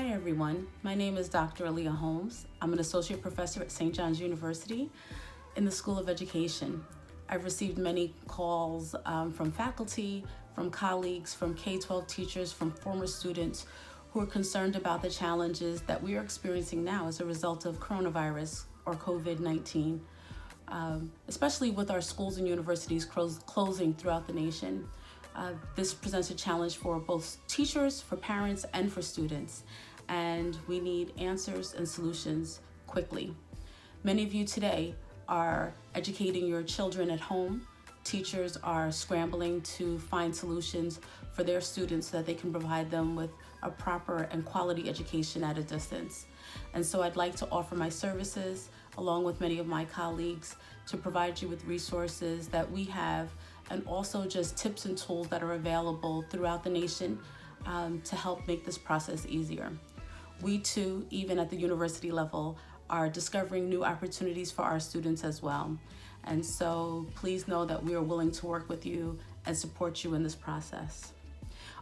Hi everyone, my name is Dr. Aliya Holmes. I'm an associate professor at St. John's University in the School of Education. I've received many calls from faculty, from colleagues, from K-12 teachers, from former students who are concerned about the challenges that we are experiencing now as a result of coronavirus or COVID-19, especially with our schools and universities closing throughout the nation. This presents a challenge for both teachers, for parents, and for students, and we need answers and solutions quickly. Many of you today are educating your children at home. Teachers are scrambling to find solutions for their students so that they can provide them with a proper and quality education at a distance. And so I'd like to offer my services, along with many of my colleagues, to provide you with resources that we have and also just tips and tools that are available throughout the nation to help make this process easier. We too, even at the university level, are discovering new opportunities for our students as well. And so please know that we are willing to work with you and support you in this process.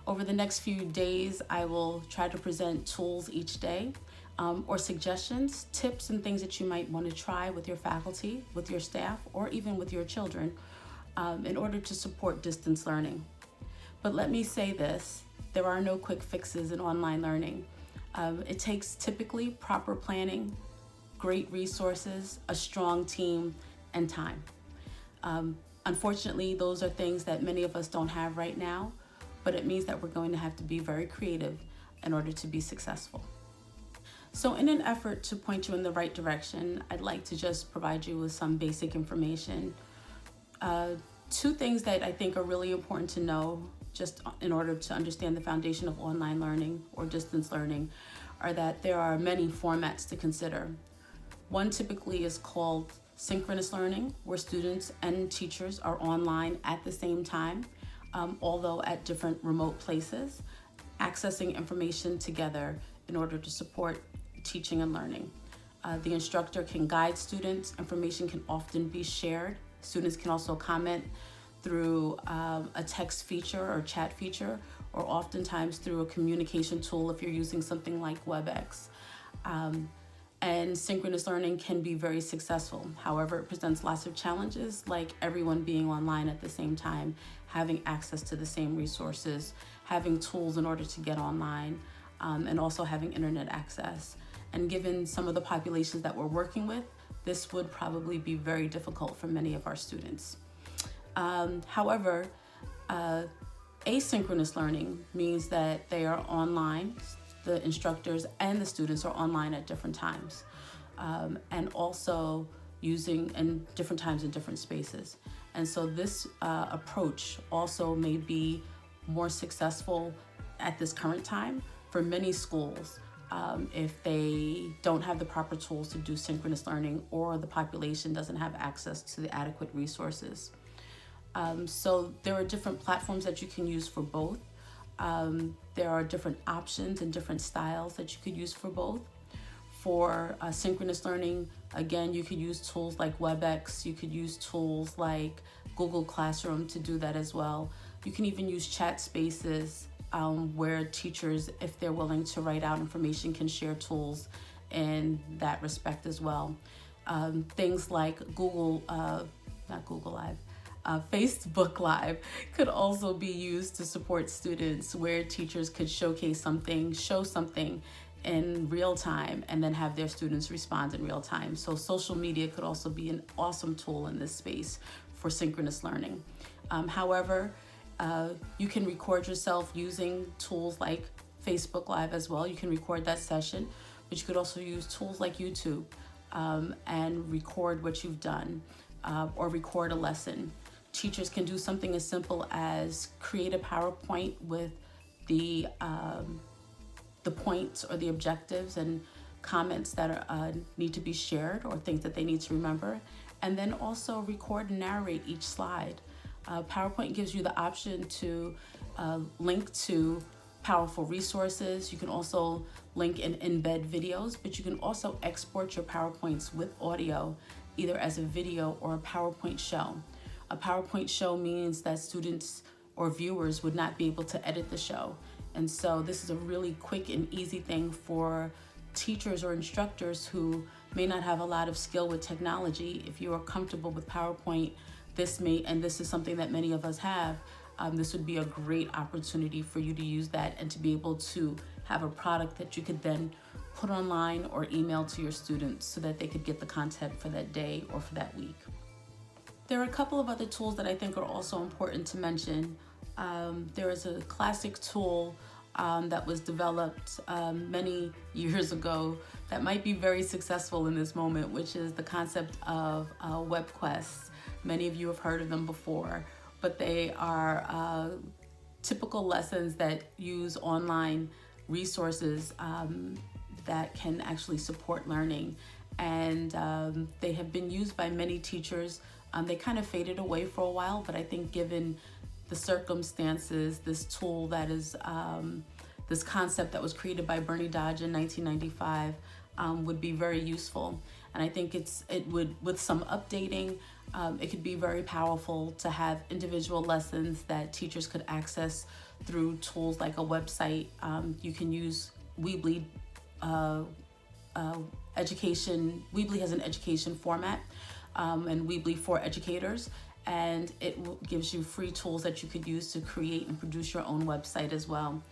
Over the next few days, I will try to present tools each day or suggestions, tips, and things that you might want to try with your faculty, with your staff, or even with your children in order to support distance learning. But let me say this, there are no quick fixes in online learning. It takes typically proper planning, great resources, a strong team, and time. Unfortunately, those are things that many of us don't have right now, but it means that we're going to have to be very creative in order to be successful. So in an effort to point you in the right direction, I'd like to just provide you with some basic information. Two things that I think are really important to know just in order to understand the foundation of online learning or distance learning are that there are many formats to consider. One typically is called synchronous learning, where students and teachers are online at the same time, although at different remote places, accessing information together in order to support teaching and learning. The instructor can guide students, information can often be shared. Students can also comment through a text feature or chat feature, or oftentimes through a communication tool if you're using something like WebEx. And synchronous learning can be very successful. However, it presents lots of challenges, like everyone being online at the same time, having access to the same resources, having tools in order to get online, and also having internet access. And given some of the populations that we're working with, this would probably be very difficult for many of our students. However, asynchronous learning means that they are online, the instructors and the students are online at different times, and also using in different times in different spaces. And so this approach also may be more successful at this current time for many schools if they don't have the proper tools to do synchronous learning or the population doesn't have access to the adequate resources. So there are different platforms that you can use for both. There are different options and different styles that you could use for both. For synchronous learning, again, you could use tools like WebEx, you could use tools like Google Classroom to do that as well. You can even use chat spaces where teachers, if they're willing to write out information, can share tools in that respect as well. Things like Facebook Live could also be used to support students, where teachers could showcase something, show something in real time, and then have their students respond in real time. So social media could also be an awesome tool in this space for synchronous learning. However, you can record yourself using tools like Facebook Live as well. You can record that session, but you could also use tools like YouTube and record what you've done or record a lesson. Teachers can do something as simple as create a PowerPoint with the points or the objectives and comments that need to be shared or things that they need to remember, and then also record and narrate each slide. PowerPoint gives you the option to link to powerful resources. You can also link and embed videos, but you can also export your PowerPoints with audio, either as a video or a PowerPoint show. A PowerPoint show means that students or viewers would not be able to edit the show. And so this is a really quick and easy thing for teachers or instructors who may not have a lot of skill with technology. If you are comfortable with PowerPoint, this is something that many of us have, this would be a great opportunity for you to use that and to be able to have a product that you could then put online or email to your students so that they could get the content for that day or for that week. There are a couple of other tools that I think are also important to mention. There is a classic tool that was developed many years ago that might be very successful in this moment, which is the concept of web quests. Many of you have heard of them before, but they are typical lessons that use online resources that can actually support learning. And they have been used by many teachers. They kind of faded away for a while, but I think given the circumstances, this tool that is, this concept that was created by Bernie Dodge in 1995 would be very useful. And I think it would, with some updating, it could be very powerful to have individual lessons that teachers could access through tools like a website. You can use Weebly education. Weebly has an education format, and Weebly for educators, and it gives you free tools that you could use to create and produce your own website as well.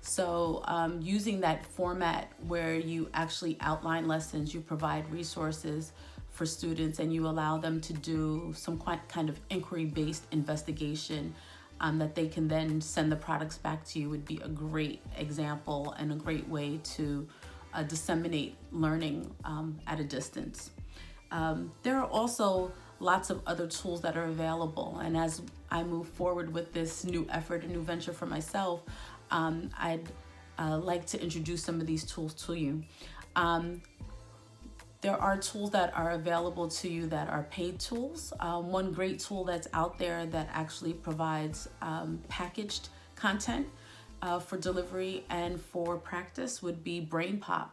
So using that format where you actually outline lessons, you provide resources for students, and you allow them to do some kind of inquiry-based investigation that they can then send the products back to you would be a great example and a great way to disseminate learning at a distance. There are also lots of other tools that are available, and as I move forward with this new effort, a new venture for myself, I'd like to introduce some of these tools to you. There are tools that are available to you that are paid tools. One great tool that's out there that actually provides packaged content for delivery and for practice would be BrainPop.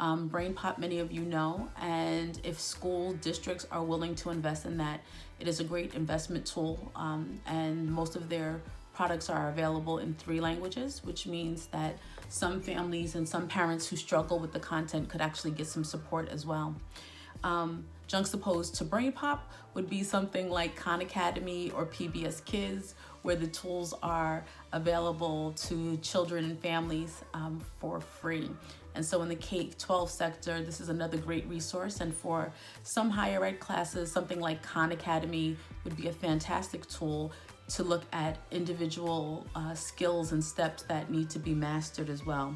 BrainPop, many of you know, and if school districts are willing to invest in that, it is a great investment tool, and most of their products are available in 3 languages, which means that some families and some parents who struggle with the content could actually get some support as well. Juxtaposed to BrainPop would be something like Khan Academy or PBS Kids, where the tools are available to children and families for free. And so in the K-12 sector, this is another great resource. And for some higher ed classes, something like Khan Academy would be a fantastic tool to look at individual skills and steps that need to be mastered as well.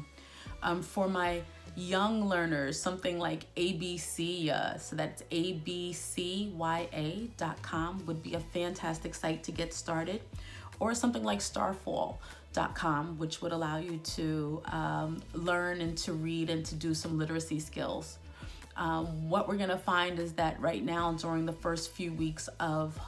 For my young learners, something like ABC, so that's abcya.com would be a fantastic site to get started, or something like starfall.com, which would allow you to learn and to read and to do some literacy skills. What we're gonna find is that right now, during the first few weeks of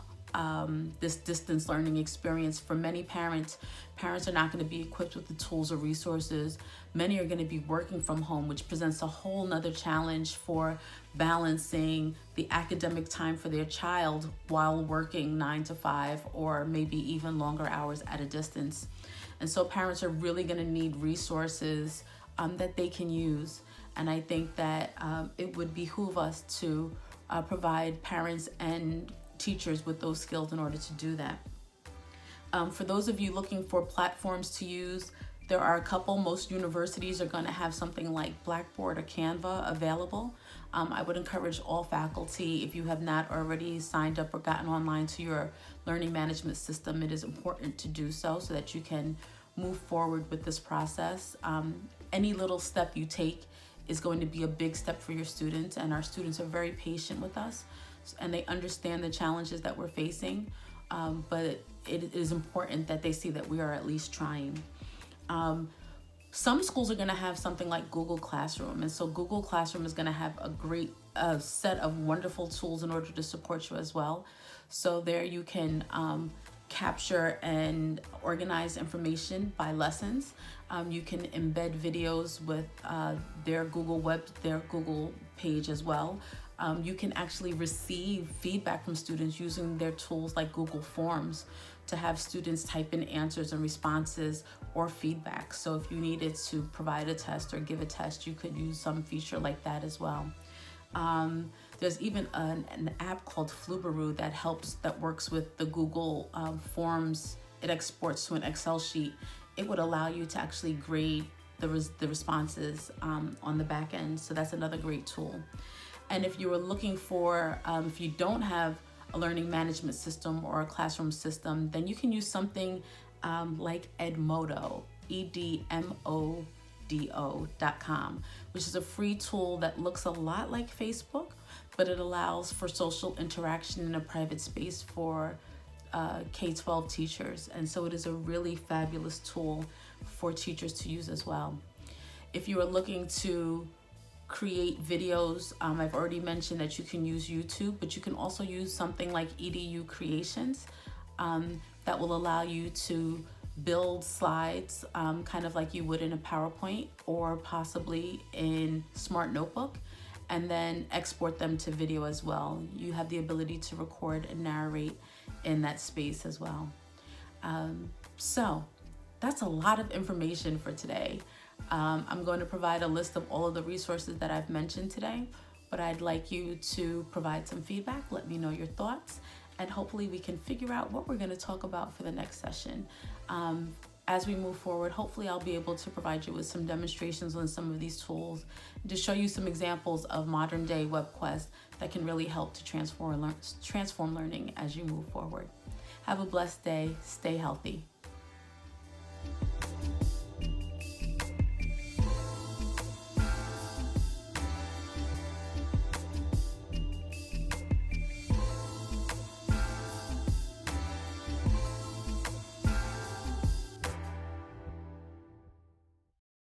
this distance learning experience, for many parents are not going to be equipped with the tools or resources. Many are going to be working from home, which presents a whole nother challenge for balancing the academic time for their child while working 9 to 5 or maybe even longer hours at a distance. And so parents are really going to need resources that they can use. And I think that it would behoove us to provide parents and teachers with those skills in order to do that. For those of you looking for platforms to use, there are a couple. Most universities are going to have something like Blackboard or Canva available. I would encourage all faculty, if you have not already signed up or gotten online to your learning management system, it is important to do so that you can move forward with this process. Any little step you take is going to be a big step for your students, and our students are very patient with us and they understand the challenges that we're facing, but it is important that they see that we are at least trying. Some schools are going to have something like Google Classroom, and so Google Classroom is going to have a great set of wonderful tools in order to support you as well. So there you can capture and organize information by lessons. You can embed videos with their Google page as well. You can actually receive feedback from students using their tools like Google Forms to have students type in answers and responses or feedback. So if you needed to provide a test or give a test, you could use some feature like that as well. There's even an app called Flubaroo that works with the Google Forms. It exports to an Excel sheet. It would allow you to actually grade the responses on the back end. So that's another great tool. And if you were looking for, if you don't have a learning management system or a classroom system, then you can use something like Edmodo, edmodo.com, which is a free tool that looks a lot like Facebook, but it allows for social interaction in a private space for K-12 teachers. And so it is a really fabulous tool for teachers to use as well. If you are looking to create videos, I've already mentioned that you can use YouTube, but you can also use something like EDU Creations that will allow you to build slides kind of like you would in a PowerPoint or possibly in Smart Notebook, and then export them to video as well. You have the ability to record and narrate in that space as well. So that's a lot of information for today. I'm going to provide a list of all of the resources that I've mentioned today, but I'd like you to provide some feedback, let me know your thoughts, and hopefully we can figure out what we're going to talk about for the next session. As we move forward, hopefully I'll be able to provide you with some demonstrations on some of these tools to show you some examples of modern day web quests that can really help to transform learning as you move forward. Have a blessed day. Stay healthy.